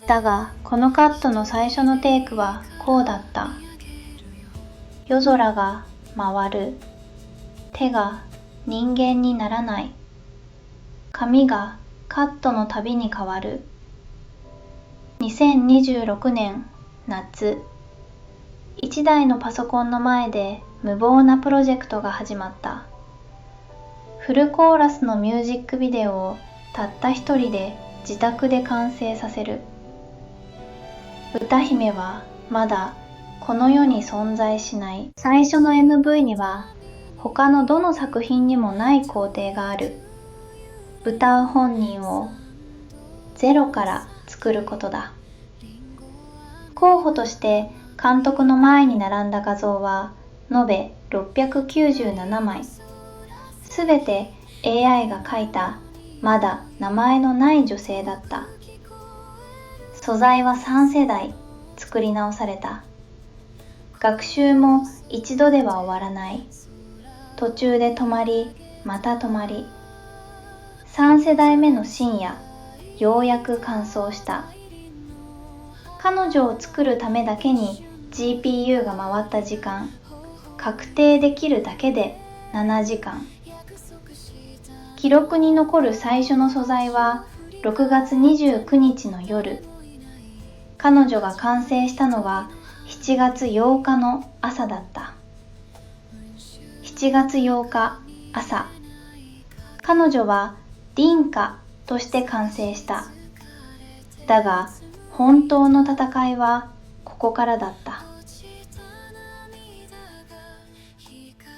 だがこのカットの最初のテイクはこうだった。夜空が回る。手が人間にならない。髪がカットのたびに変わる。2026年夏、一台のパソコンの前で無謀なプロジェクトが始まった。フルコーラスのミュージックビデオをたった一人で自宅で完成させる。歌姫はまだこの世に存在しない。最初の MV には他のどの作品にもない工程がある。歌う本人をゼロから作ることだ。候補として監督の前に並んだ画像は延べ697枚。すべて AI が描いたまだ名前のない女性だった。素材は3世代作り直された。学習も一度では終わらない。途中で止まり、また止まり。3世代目の深夜、ようやく完走した。彼女を作るためだけに GPU が回った時間、確定できるだけで7時間。記録に残る最初の素材は6月29日の夜。彼女が完成したのは7月8日の朝だった。7月8日朝、彼女はリンカとして完成した。だが本当の戦いはここからだった。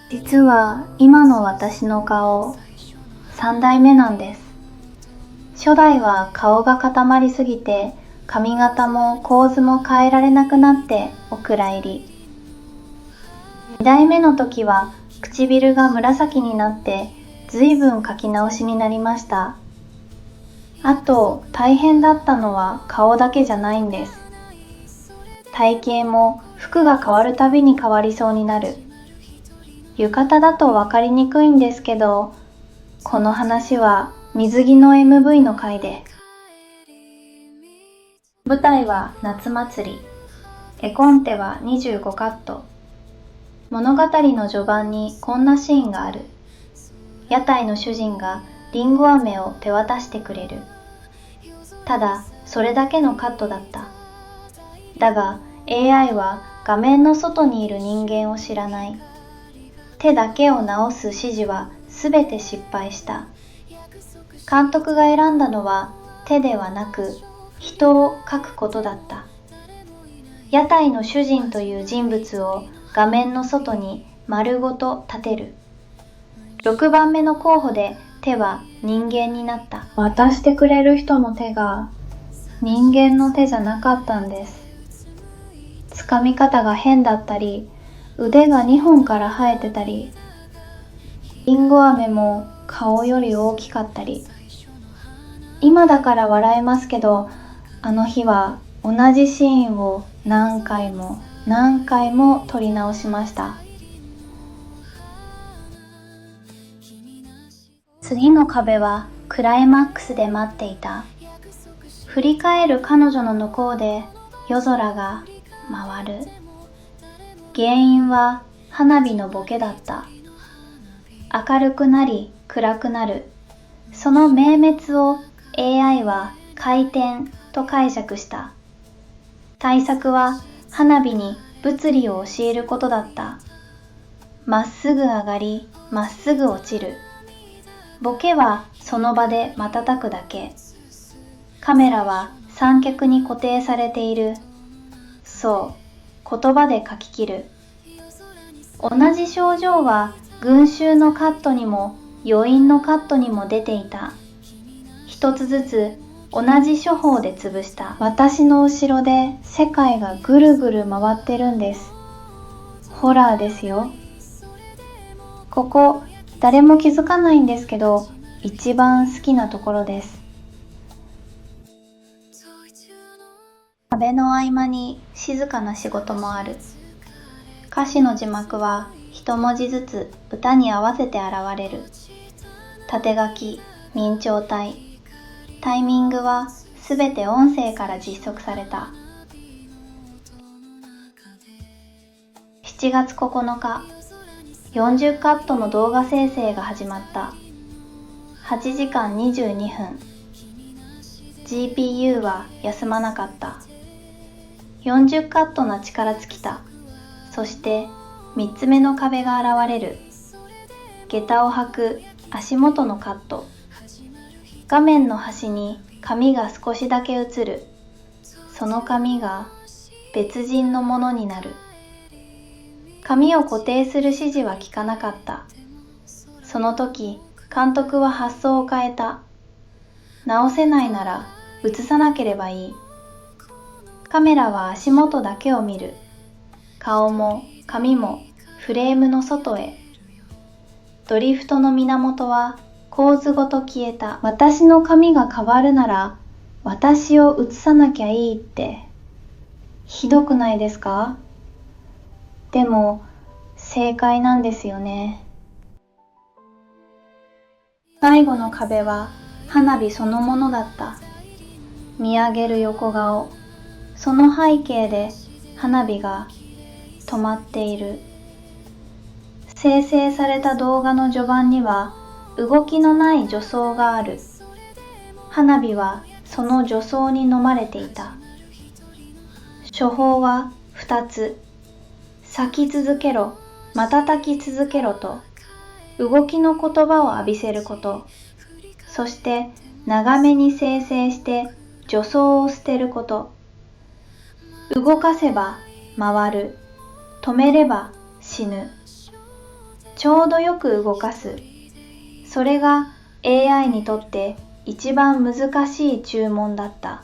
実は今の私の顔、3代目なんです。初代は顔が固まりすぎて髪型も構図も変えられなくなってお蔵入り。2代目の時は唇が紫になって随分描き直しになりました。あと大変だったのは顔だけじゃないんです。体型も服が変わるたびに変わりそうになる。浴衣だと分かりにくいんですけど、この話は水着の MV の回で。舞台は夏祭り。絵コンテは25カット。物語の序盤にこんなシーンがある。屋台の主人がりんご飴を手渡してくれる。ただそれだけのカットだった。だが AI は画面の外にいる人間を知らない。手だけを直す指示はすべて失敗した。監督が選んだのは手ではなく人を描くことだった。屋台の主人という人物を画面の外に丸ごと立てる。6番目の候補で手は人間になった。渡してくれる人の手が人間の手じゃなかったんです。つかみ方が変だったり、腕が2本から生えてたり、りんご飴も顔より大きかったり。今だから笑えますけど、あの日は同じシーンを何回も何回も撮り直しました。次の壁はクライマックスで待っていた。振り返る彼女の向こうで夜空が回る。原因は花火のボケだった。明るくなり暗くなる。その明滅を AI は回転と解釈した。対策は花火に物理を教えることだった。まっすぐ上がり、まっすぐ落ちる。ボケはその場で瞬くだけ。カメラは三脚に固定されている。そう、言葉で書き切る。同じ症状は群衆のカットにも余韻のカットにも出ていた。一つずつ同じ処方で潰した。私の後ろで世界がぐるぐる回ってるんです。ホラーですよ。ここ誰も気づかないんですけど、一番好きなところです。壁の合間に静かな仕事もある。歌詞の字幕は一文字ずつ歌に合わせて現れる。縦書き、明朝体。タイミングはすべて音声から実測された。7月9日、40カットの動画生成が始まった。8時間22分。GPU は休まなかった。40カットの力尽きた。そして3つ目の壁が現れる。下駄を履く足元のカット。画面の端に紙が少しだけ映る。その紙が別人のものになる。紙を固定する指示は聞かなかった。その時、監督は発想を変えた。直せないなら映さなければいい。カメラは足元だけを見る。顔も髪もフレームの外へ。ドリフトの源は構図ごと消えた。私の髪が変わるなら私を映さなきゃいいって、ひどくないですか？でも正解なんですよね。最後の壁は花火そのものだった。見上げる横顔、その背景で花火が止まっている。生成された動画の序盤には動きのない助走がある。花火はその助走に飲まれていた。処方は2つ。咲き続けろ、瞬き続けろと、動きの言葉を浴びせること。そして長めに生成して助走を捨てること。動かせば回る。止めれば死ぬ。ちょうどよく動かす。それが AI にとって一番難しい注文だった。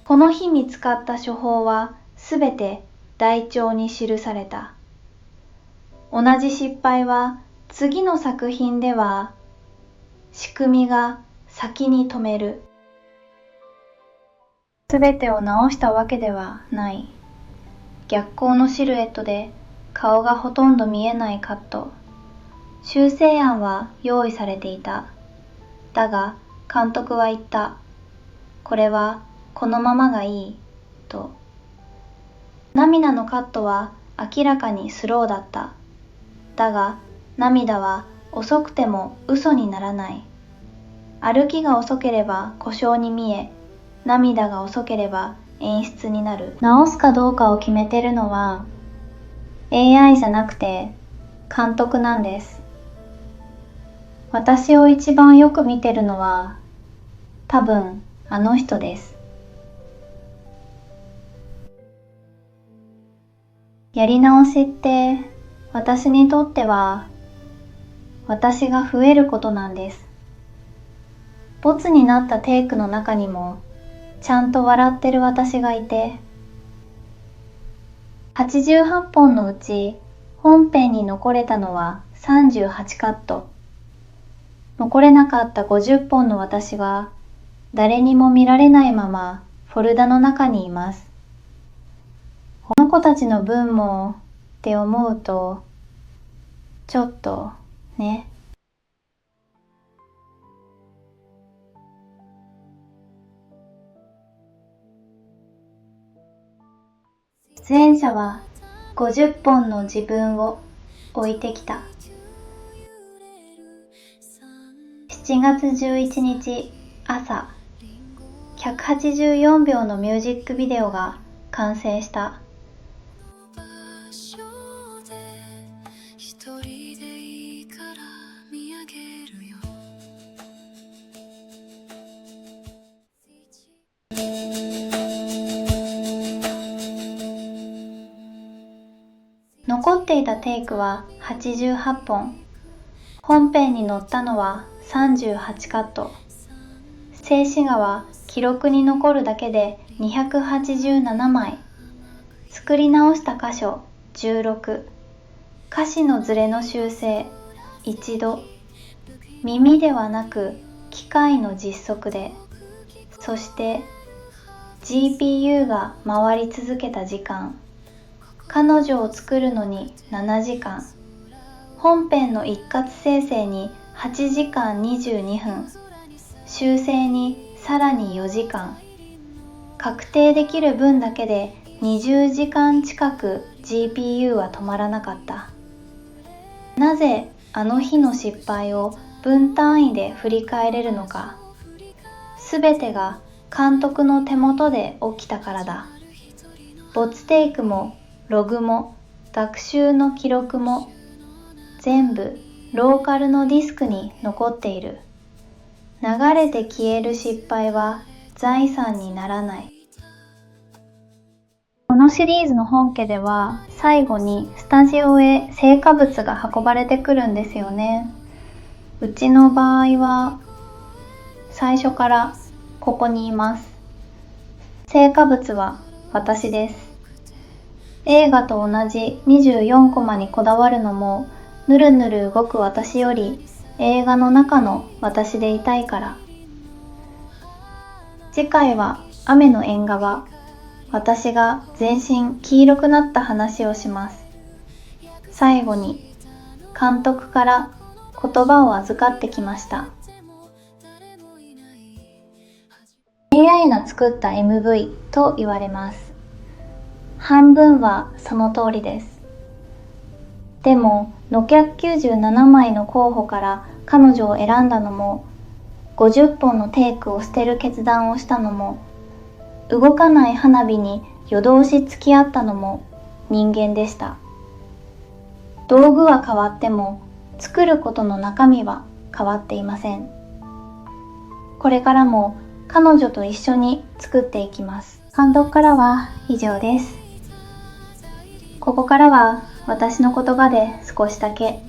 この日見つかった処方はすべて台帳に記された。同じ失敗は次の作品では仕組みが先に止める。すべてを直したわけではない。逆光のシルエットで顔がほとんど見えないカット。修正案は用意されていた。だが監督は言った。これはこのままがいいと。涙のカットは明らかにスローだった。だが涙は遅くても嘘にならない。歩きが遅ければ故障に見え、涙が遅ければ演出になる。直すかどうかを決めてるのは AI じゃなくて監督なんです。私を一番よく見てるのは多分あの人です。やり直しって私にとっては私が増えることなんです。ボツになったテイクの中にもちゃんと笑ってる私がいて、88本のうち本編に残れたのは38カット。残れなかった50本の私は誰にも見られないままフォルダの中にいます。この子たちの分もって思うとちょっとね。出演者は50本の自分を置いてきた。7月11日朝、184秒のミュージックビデオが完成した。残っていたテイクは88本。本編に載ったのは38カット。静止画は記録に残るだけで287枚。作り直した箇所16。歌詞のズレの修正1度。耳ではなく機械の実測で。そして GPU が回り続けた時間。彼女を作るのに7時間。本編の一括生成に8時間22分。修正にさらに4時間。確定できる分だけで20時間近く GPU は止まらなかった。なぜあの日の失敗を分単位で振り返れるのか。すべてが監督の手元で起きたからだ。没テイクもログも学習の記録も全部ローカルのディスクに残っている。流れて消える失敗は財産にならない。このシリーズの本家では最後にスタジオへ成果物が運ばれてくるんですよね。うちの場合は最初からここにいます。成果物は私です。映画と同じ24コマにこだわるのも、ぬるぬる動く私より映画の中の私でいたいから。次回は雨の縁側。私が全身黄色くなった話をします。最後に監督から言葉を預かってきました。AI が作った MV と言われます。半分はその通りです。でも、ノキャ97枚の候補から彼女を選んだのも、50本のテイクを捨てる決断をしたのも、動かない花火に夜通し付き合ったのも人間でした。道具は変わっても、作ることの中身は変わっていません。これからも彼女と一緒に作っていきます。監督からは以上です。ここからは私の言葉で少しだけ。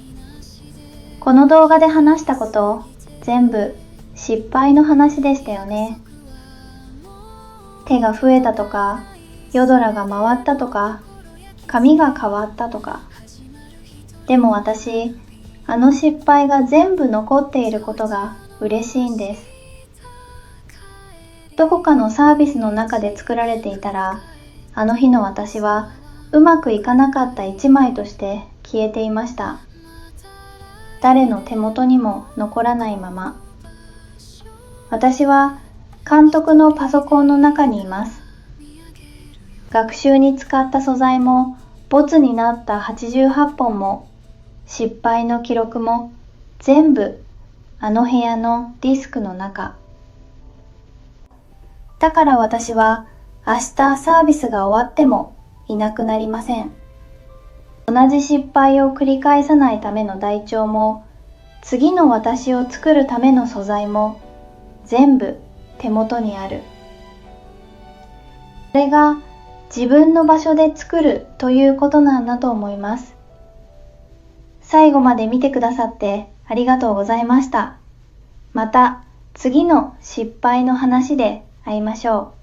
この動画で話したこと全部失敗の話でしたよね。手が増えたとか、夜空が回ったとか、髪が変わったとか。でも私、あの失敗が全部残っていることが嬉しいんです。どこかのサービスの中で作られていたら、あの日の私はうまくいかなかった一枚として消えていました。誰の手元にも残らないまま。私は監督のパソコンの中にいます。学習に使った素材も、ボツになった88本も、失敗の記録も、全部あの部屋のディスクの中。だから私は明日サービスが終わってもいなくなりません。同じ失敗を繰り返さないための台帳も、次の私を作るための素材も、全部手元にある。それが自分の場所で作るということなんだと思います。最後まで見てくださってありがとうございました。また次の失敗の話で会いましょう。